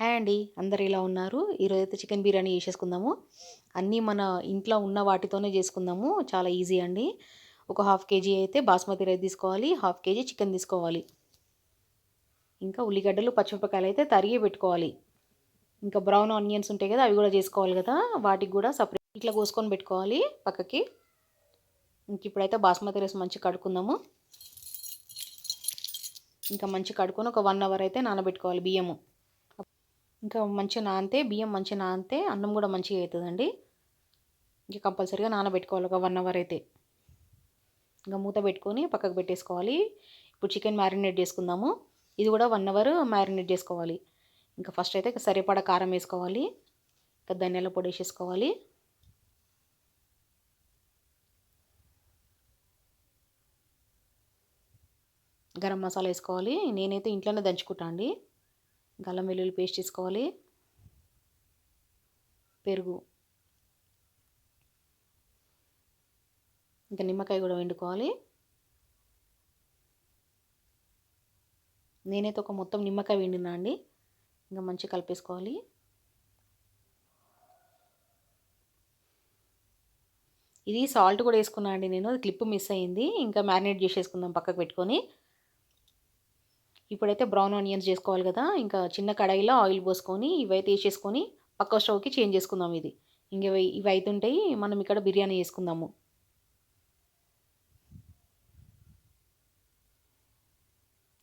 Hi అండి, అందరు ఎలా ఉన్నారు? ఈరోజైతే చికెన్ బిర్యానీ చేసేసుకుందాము. అన్నీ మన ఇంట్లో ఉన్న వాటితోనే చేసుకుందాము. చాలా ఈజీ అండి. ఒక హాఫ్ కేజీ అయితే బాస్మతి రైస్ తీసుకోవాలి. హాఫ్ కేజీ చికెన్ తీసుకోవాలి. ఇంకా ఉల్లిగడ్డలు, పచ్చిమిరపకాయలు అయితే తరిగి పెట్టుకోవాలి. ఇంకా బ్రౌన్ ఆనియన్స్ ఉంటాయి కదా, అవి కూడా చేసుకోవాలి కదా. వాటికి కూడా సపరేట్ ఇట్లా కోసుకొని పెట్టుకోవాలి పక్కకి. ఇంక ఇప్పుడైతే బాస్మతి రైస్ మంచిగా కడుక్కుందాము. ఇంకా మంచిగా కడుక్కొని ఒక 1 అవర్ అయితే నానబెట్టుకోవాలి బియ్యము. ఇంకా మంచిగా నానితే బియ్యం మంచిగా నానితే అన్నం కూడా మంచిగా అవుతుందండి. ఇంకా కంపల్సరీగా నానబెట్టుకోవాలి ఒక 1 అవర్ అయితే. ఇంకా మూత పెట్టుకొని పక్కకు పెట్టేసుకోవాలి. ఇప్పుడు చికెన్ మ్యారినేట్ చేసుకుందాము. ఇది కూడా 1 అవర్ మ్యారినేట్ చేసుకోవాలి. ఇంకా ఫస్ట్ అయితే సరిపడా కారం వేసుకోవాలి. ఇంకా ధనియాల పొడి వేసేసుకోవాలి. గరం మసాలా వేసుకోవాలి. నేనైతే ఇంట్లోనే దంచుకుంటా అండి. అల్లం వెల్లుల్లి పేస్ట్ వేసుకోవాలి. పెరుగు, ఇంకా నిమ్మకాయ కూడా వండుకోవాలి. నేనైతే ఒక మొత్తం నిమ్మకాయ వండినా అండి. ఇంకా మంచిగా కలిపేసుకోవాలి. ఇది సాల్ట్ కూడా వేసుకున్నా అండి నేను, అది క్లిప్ మిస్ అయింది. ఇంకా మ్యారినేట్ చేసేసుకుందాం పక్కకు పెట్టుకొని. ఇప్పుడైతే బ్రౌన్ ఆనియన్స్ చేసుకోవాలి కదా. ఇంకా చిన్న కడాయిలో ఆయిల్ పోసుకొని ఇవైతే వేసేసుకొని పక్క స్టవ్కి చేంజ్ చేసుకుందాం. ఇంక ఇవి అవుతుంటాయి, మనం ఇక్కడ బిర్యానీ చేసుకుందాము.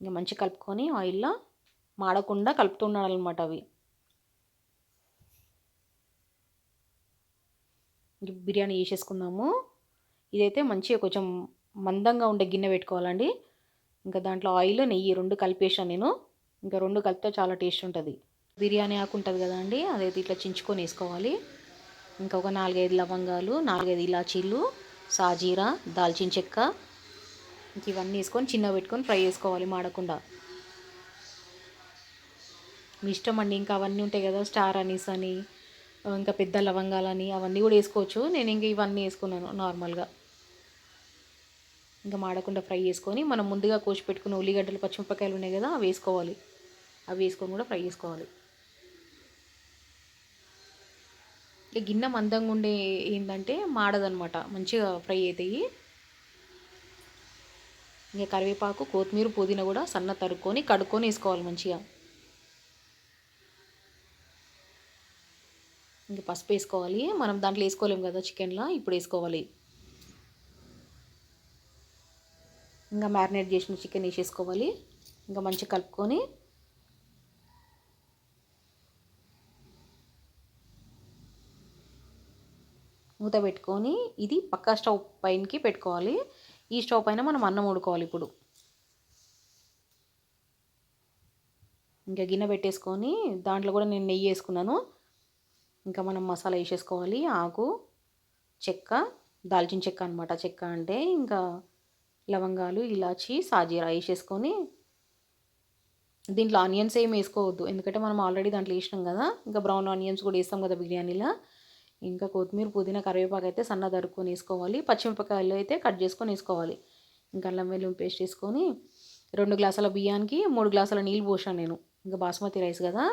ఇంకా మంచిగా కలుపుకొని ఆయిల్లో మాడకుండా కలుపుతుండాలన్నమాట అవి. బిర్యానీ చేసేసుకుందాము. ఇదైతే మంచిగా కొంచెం మందంగా ఉండే గిన్నె పెట్టుకోవాలండి. ఇంకా దాంట్లో ఆయిల్, నెయ్యి 2 కలిపేసాను నేను. ఇంకా 2 కలిపితే చాలా టేస్ట్ ఉంటుంది. బిర్యానీ ఆకు ఉంటుంది కదా అండి, అదైతే ఇట్లా చించుకొని వేసుకోవాలి. ఇంకా ఒక 4-5 లవంగాలు, 4-5 ఇలాచీలు, సాజీరా, దాల్చిన చెక్క, ఇంక ఇవన్నీ వేసుకొని చిన్నగా పెట్టుకొని ఫ్రై చేసుకోవాలి మాడకుండా. మీ ఇష్టం అండి. ఇంకా అవన్నీ ఉంటాయి కదా, స్టార్ అనీస్ అని, ఇంకా పెద్ద లవంగాలని, అవన్నీ కూడా వేసుకోవచ్చు. నేను ఇంకా ఇవన్నీ వేసుకున్నాను నార్మల్గా. ఇంకా మాడకుండా ఫ్రై చేసుకొని మనం ముందుగా కోసి పెట్టుకున్న ఉల్లిగడ్డలు, పచ్చిమిరపకాయలు ఉన్నాయి కదా, అవి వేసుకోవాలి. అవి వేసుకొని కూడా ఫ్రై చేసుకోవాలి. ఇక గిన్నె మందంగా ఉండే ఏంటంటే మాడదనమాట, మంచిగా ఫ్రై అవుతాయి. ఇంకా కరివేపాకు, కొత్తిమీర, పుదీనా కూడా సన్న తరుక్కొని కడుక్కొని వేసుకోవాలి మంచిగా. ఇంకా పసుపు వేసుకోవాలి. మనం దాంట్లో వేసుకోలేము కదా చికెన్లో, ఇప్పుడు వేసుకోవాలి. ఇంకా మ్యారినేట్ చేసిన చికెన్ వేసేసుకోవాలి. ఇంకా మంచిగా కలుపుకొని మూత పెట్టుకొని ఇది పక్కా స్టవ్ పైనకి పెట్టుకోవాలి. ఈ స్టవ్ పైన మనం అన్నం వండుకోవాలి ఇప్పుడు. ఇంకా గిన్నె పెట్టేసుకొని దాంట్లో కూడా నేను నెయ్యి వేసుకున్నాను. ఇంకా మనం మసాలా వేసేసుకోవాలి. ఆకు, చెక్క, దాల్చిన చెక్క అనమాట. చెక్క అంటే ఇంకా లవంగాలు, ఇలాచి, సాజీరా వేసేసుకొని దీంట్లో ఆనియన్స్ ఏమి వేసుకోవద్దు, ఎందుకంటే మనం ఆల్రెడీ దాంట్లో వేసినాం కదా. ఇంకా బ్రౌన్ ఆనియన్స్ కూడా వేస్తాం కదా బిర్యానీలో. ఇంకా కొత్తిమీర, పుదీనా, కరివేపాకు అయితే సన్న తరుక్కొని వేసుకోవాలి. పచ్చిమిరపకాయలు అయితే కట్ చేసుకొని వేసుకోవాలి. ఇంకా అల్లం వెల్లుల్లి పేస్ట్ వేసుకొని 2 గ్లాసుల బియ్యానికి 3 గ్లాసుల నీళ్ళు పోసాను నేను. ఇంకా బాస్మతి రైస్ కదా,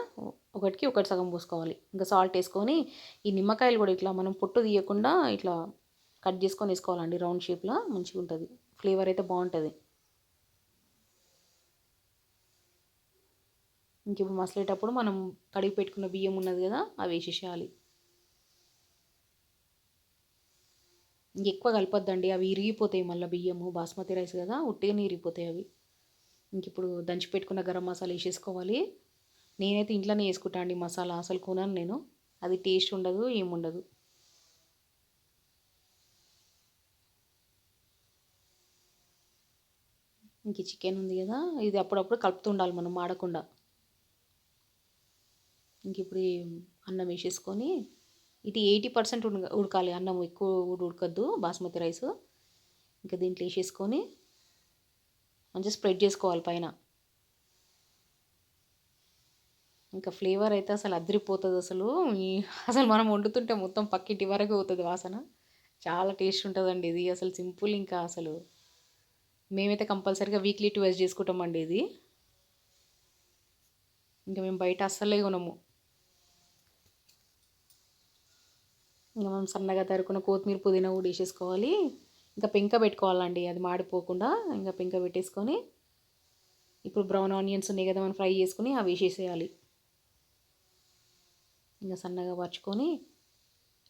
ఒకటికి ఒకటి సగం పోసుకోవాలి. ఇంకా సాల్ట్ వేసుకొని ఈ నిమ్మకాయలు కూడా ఇట్లా మనం పొట్టు తీయకుండా ఇట్లా కట్ చేసుకొని వేసుకోవాలండి, రౌండ్ షేప్లో. మంచిగా ఉంటుంది, ఫ్లేవర్ అయితే బాగుంటుంది. ఇంక ఇప్పుడు మసలేటప్పుడు మనం కడిగి పెట్టుకున్న బియ్యం ఉన్నది కదా, అవి వేసేసేయాలి. ఇంకెక్కువ కలపొద్దండి, అవి ఇరిగిపోతాయి మళ్ళీ. బియ్యము బాస్మతి రైస్ కదా, ఉట్టిగానే ఇరిగిపోతాయి అవి. ఇంక ఇప్పుడు దంచి పెట్టుకున్న గరం మసాలా వేసేసుకోవాలి. నేనైతే ఇంట్లోనే వేసుకుంటా అండి మసాలా, అసలు కొనను నేను. అది టేస్ట్ ఉండదు, ఏముండదు. ఇంక చికెన్ ఉంది కదా, ఇది అప్పుడప్పుడు కలుపుతుండాలి మనం మాడకుండా. ఇంక ఇప్పుడు అన్నం వేసేసుకొని ఇది 80% ఉడకాలి అన్నం, ఎక్కువ ఉడకద్దు బాస్మతి రైస్. ఇంకా దీంట్లో వేసేసుకొని మంచిగా స్ప్రెడ్ చేసుకోవాలి పైన. ఇంకా ఫ్లేవర్ అయితే అసలు అదిరిపోతుంది అసలు. అసలు మనం వండుతుంటే మొత్తం పక్కింటి వరకు పోతుంది వాసన. చాలా టేస్ట్ ఉంటుందండి ఇది. అసలు సింపుల్. ఇంకా అసలు మేమైతే కంపల్సరీగా వీక్లీ 2 చేసుకుంటామండి ఇది. ఇంకా మేము బయట అస్సలే కొనము. ఇంకా మనం సన్నగా తరుక్కున్న కొత్తిమీర పుదీనా కూడా వేసేసుకోవాలి. ఇంకా పెంక పెట్టుకోవాలండి, అది మాడిపోకుండా. ఇంకా పెంక పెట్టేసుకొని ఇప్పుడు బ్రౌన్ ఆనియన్స్ ఉన్నాయి కదా మనం ఫ్రై చేసుకుని అవి వేసేసేయాలి. ఇంకా సన్నగా పరుచుకొని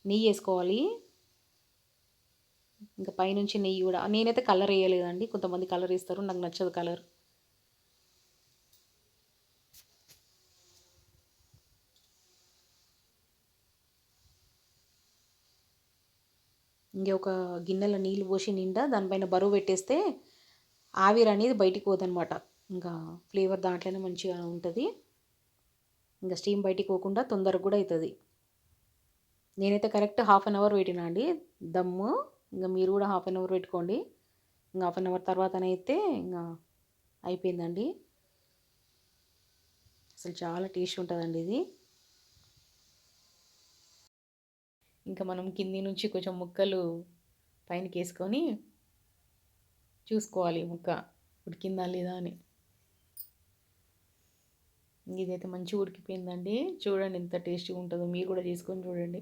నెయ్యి వేసుకోవాలి. ఇంకా పైనుంచి నెయ్యి కూడా, నేనైతే కలర్ వేయలేదండి, కొంతమంది కలర్ వేస్తారు, నాకు నచ్చదు కలర్. ఇంక ఒక గిన్నెలో నీళ్ళు పోసి నిండా దానిపైన బరువు పెట్టేస్తే ఆవిరి అనేది బయటికి పోదనమాట. ఇంకా ఫ్లేవర్ దాంట్లోనే మంచిగా ఉంటుంది. ఇంకా స్టీమ్ బయటికి పోకుండా తొందరగా కూడా అవుతుంది. నేనైతే కరెక్ట్ 1/2 అవర్ పెట్టినా అండి దమ్ము. ఇంకా మీరు కూడా 1/2 అవర్ పెట్టుకోండి. ఇంకా 1/2 అవర్ తర్వాతనైతే ఇంకా అయిపోయిందండి. అసలు చాలా టేస్ట్ ఉంటుందండి ఇది. ఇంకా మనం కింది నుంచి కొంచెం ముక్కలు పైనకి వేసుకొని చూసుకోవాలి ముక్క ఉడికిందా లేదా అని. ఇదైతే మంచిగా ఉడికిపోయిందండి. చూడండి ఎంత టేస్టీగా ఉంటుందో, మీరు కూడా చేసుకొని చూడండి.